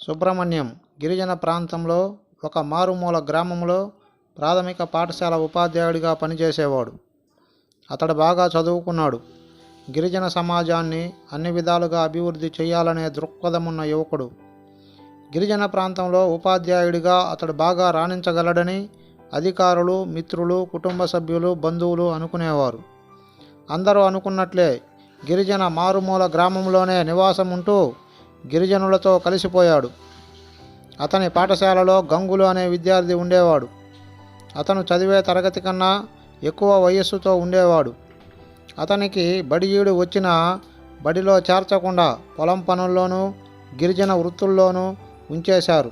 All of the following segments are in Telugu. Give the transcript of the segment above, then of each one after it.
సుబ్రహ్మణ్యం గిరిజన ప్రాంతంలో ఒక మారుమూల గ్రామంలో ప్రాథమిక పాఠశాల ఉపాధ్యాయుడిగా పనిచేసేవాడు. అతడు బాగా చదువుకున్నాడు. గిరిజన సమాజాన్ని అన్ని విధాలుగా అభివృద్ధి చేయాలనే దృక్పథమున్న యువకుడు. గిరిజన ప్రాంతంలో ఉపాధ్యాయుడిగా అతడు బాగా రాణించగలడని అధికారులు, మిత్రులు, కుటుంబ సభ్యులు, బంధువులు అనుకునేవారు. అందరూ అనుకున్నట్లే గిరిజన మారుమూల గ్రామంలోనే నివాసం ఉంటూ గిరిజనులతో కలిసిపోయాడు. అతని పాఠశాలలో గంగులు అనే విద్యార్థి ఉండేవాడు. అతను చదివే తరగతి కన్నా ఎక్కువ వయస్సుతో ఉండేవాడు. అతనికి బడి ఈడు వచ్చినా బడిలో చేర్చకుండా పొలం పనుల్లోనూ గిరిజన వృత్తుల్లోనూ ఉంచేశారు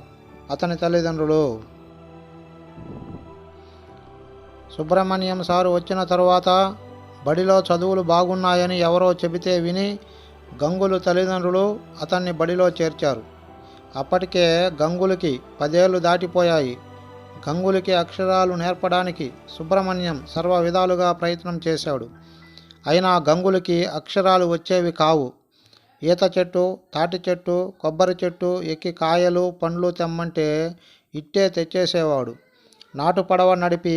అతని తల్లిదండ్రులు. సుబ్రహ్మణ్యం సారు వచ్చిన తరువాత బడిలో చదువులు బాగున్నాయని ఎవరో చెబితే విని గంగులు తల్లిదండ్రులు అతన్ని బడిలో చేర్చారు. అప్పటికే గంగులకి 10 ఏళ్ళు దాటిపోయాయి. గంగులకి అక్షరాలు నేర్పడానికి సుబ్రహ్మణ్యం సర్వ విధాలుగా ప్రయత్నం చేశాడు. అయినా గంగులకి అక్షరాలు వచ్చేవి కావు. ఈత చెట్టు, తాటి చెట్టు, కొబ్బరి చెట్టు ఎక్కి కాయలు, పండ్లు తెమ్మంటే ఇట్టే తెచ్చేసేవాడు. నాటు పడవ నడిపి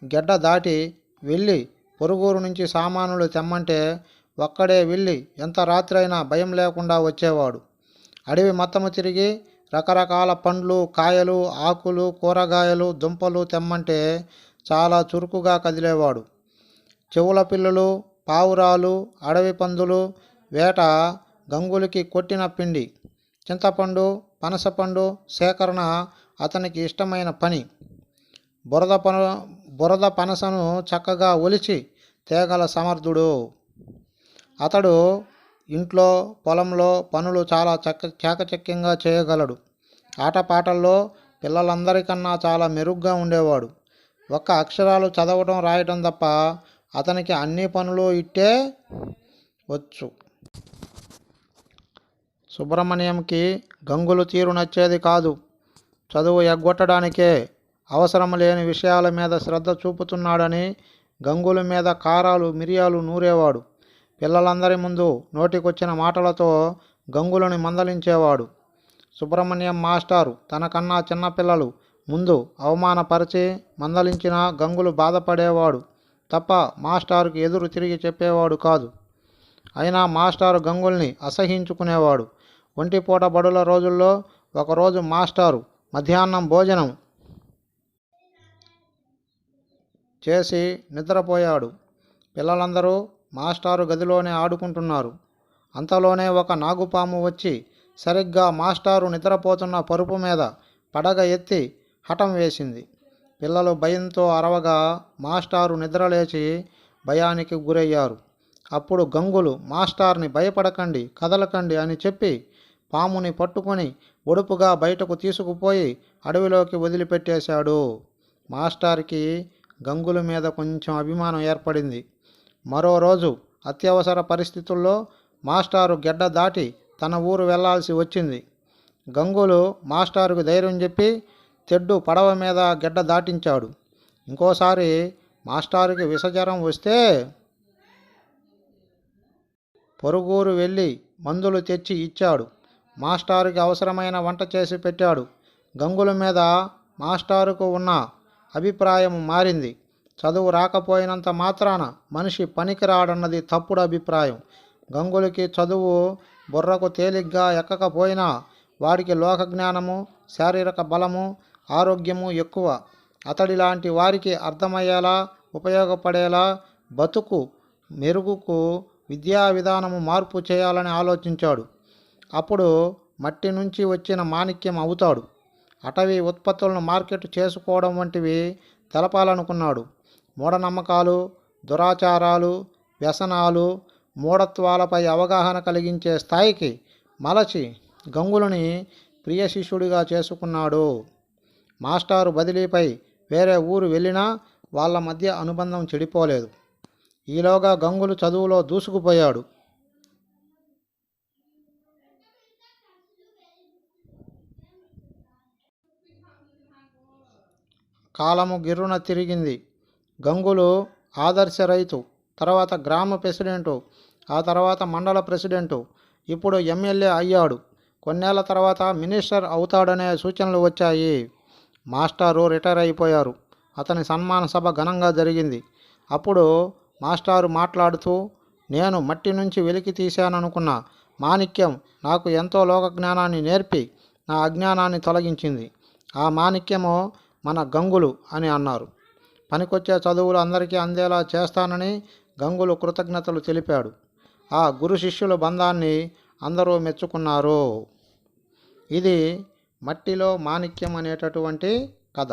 గెడ్డ దాటి వెళ్ళి పొరుగురు నుంచి సామానులు తెమ్మంటే ఒక్కడే వెళ్ళి ఎంత రాత్రైనా భయం లేకుండా వచ్చేవాడు. అడవి మొత్తము తిరిగి రకరకాల పండ్లు, కాయలు, ఆకులు, కూరగాయలు, దుంపలు తెమ్మంటే చాలా చురుకుగా కదిలేవాడు. చెవుల పిల్లులు, పావురాలు, అడవి పందులు వేట గంగులకి కొట్టిన పిండి. చింతపండు, పనసపండు సేకరణ అతనికి ఇష్టమైన పని. బురద పనసను చక్కగా ఒలిచి తేగల సమర్థుడు. అతడు ఇంట్లో, పొలంలో పనులు చాలా చాకచక్యంగా చేయగలడు. ఆటపాటల్లో పిల్లలందరికన్నా చాలా మెరుగ్గా ఉండేవాడు. ఒక్క అక్షరాలు చదవటం, రాయటం తప్ప అతనికి అన్ని పనులు ఇట్టే వచ్చు. సుబ్రహ్మణ్యంకి గంగులు తీరు నచ్చేది కాదు. చదువు ఎగ్గొట్టడానికే అవసరం లేని విషయాల మీద శ్రద్ధ చూపుతున్నాడని గంగుల మీద కారాలు, మిరియాలు నూరేవాడు. పిల్లలందరి ముందు నోటికొచ్చిన మాటలతో గంగులను మందలించేవాడు. సుబ్రహ్మణ్యం మాస్టారు తనకన్నా చిన్నపిల్లలు ముందు అవమానపరిచి మందలించిన గంగులు బాధపడేవాడు తప్ప మాస్టారుకి ఎదురు తిరిగి చెప్పేవాడు కాదు. అయినా మాస్టారు గంగుల్ని అసహించుకునేవాడు. ఒంటిపూట బడుల రోజుల్లో ఒకరోజు మాస్టారు మధ్యాహ్నం భోజనం చేసి నిద్రపోయాడు. పిల్లలందరూ మాస్టారు గదిలోనే ఆడుకుంటున్నారు. అంతలోనే ఒక నాగుపాము వచ్చి సరిగ్గా మాస్టారు నిద్రపోతున్న పరుపు మీద పడగ ఎత్తి హఠం వేసింది. పిల్లలు భయంతో అరవగా మాస్టారు నిద్రలేచి భయానికి గురయ్యారు. అప్పుడు గంగులు మాస్టార్ని భయపడకండి, కదలకండి అని చెప్పి పాముని పట్టుకొని ఒడుపుగా బయటకు తీసుకుపోయి అడవిలోకి వదిలిపెట్టేశాడు. మాస్టార్కి గంగుల మీద కొంచెం అభిమానం ఏర్పడింది. మరో రోజు అత్యవసర పరిస్థితుల్లో మాస్టారు గెడ్డ దాటి తన ఊరు వెళ్లాల్సి వచ్చింది. గంగులు మాస్టారుకు ధైర్యం చెప్పి తెడ్డు పడవ మీద గెడ్డ దాటించాడు. ఇంకోసారి మాస్టారుకి విషజ్వరం వస్తే పొరుగురు వెళ్ళి మందులు తెచ్చి ఇచ్చాడు. మాస్టారుకి అవసరమైన వంట చేసి పెట్టాడు. గంగుల మీద మాస్టారుకు ఉన్న అభిప్రాయం మారింది. చదువు రాకపోయినంత మాత్రాన మనిషి పనికిరాడన్నది తప్పుడు అభిప్రాయం. గంగులకి చదువు బుర్రకు తేలిగ్గా ఎక్కకపోయినా వాడికి లోకజ్ఞానము, శారీరక బలము, ఆరోగ్యము ఎక్కువ. అతడిలాంటి వారికి అర్థమయ్యేలా, ఉపయోగపడేలా బతుకు మెరుగుకు విద్యా విధానము మార్పు చేయాలని ఆలోచించాడు. అప్పుడు మట్టి నుంచి వచ్చిన మాణిక్యం అవుతాడు. అటవీ ఉత్పత్తులను మార్కెట్ చేసుకోవడం వంటివి తెలపాలనుకున్నాడు. మూఢనమ్మకాలు, దురాచారాలు, వ్యసనాలు, మూఢత్వాలపై అవగాహన కలిగించే స్థాయికి మలచి గంగులని ప్రియ శిష్యుడిగా చేసుకున్నాడు. మాస్టారు బదిలీపై వేరే ఊరు వెళ్ళినా వాళ్ళ మధ్య అనుబంధం చెడిపోలేదు. ఈలోగా గంగులు చదువులో దూసుకుపోయాడు. కాలము గిర్రున తిరిగింది. గంగులు ఆదర్శ రైతు, తర్వాత గ్రామ ప్రెసిడెంటు, ఆ తర్వాత మండల ప్రెసిడెంటు, ఇప్పుడు ఎమ్మెల్యే అయ్యాడు. కొన్నేళ్ల తర్వాత మినిస్టర్ అవుతాడనే సూచనలు వచ్చాయి. మాస్టారు రిటైర్ అయిపోయారు. అతని సన్మాన సభ ఘనంగా జరిగింది. అప్పుడు మాస్టారు మాట్లాడుతూ, నేను మట్టి నుంచి వెలికి తీశాననుకున్న మాణిక్యం నాకు ఎంతో లోక జ్ఞానాన్ని నేర్పి నా అజ్ఞానాన్ని తొలగించింది. ఆ మాణిక్యము మన గంగులు అని అన్నారు. పనికొచ్చే చదువులు అందరికీ అందేలా చేస్తానని గంగులు కృతజ్ఞతలు తెలిపాడు. ఆ గురు శిష్యుల బంధాన్ని అందరూ మెచ్చుకున్నారు. ఇది మట్టిలో మాణిక్యం అనేటటువంటి కథ.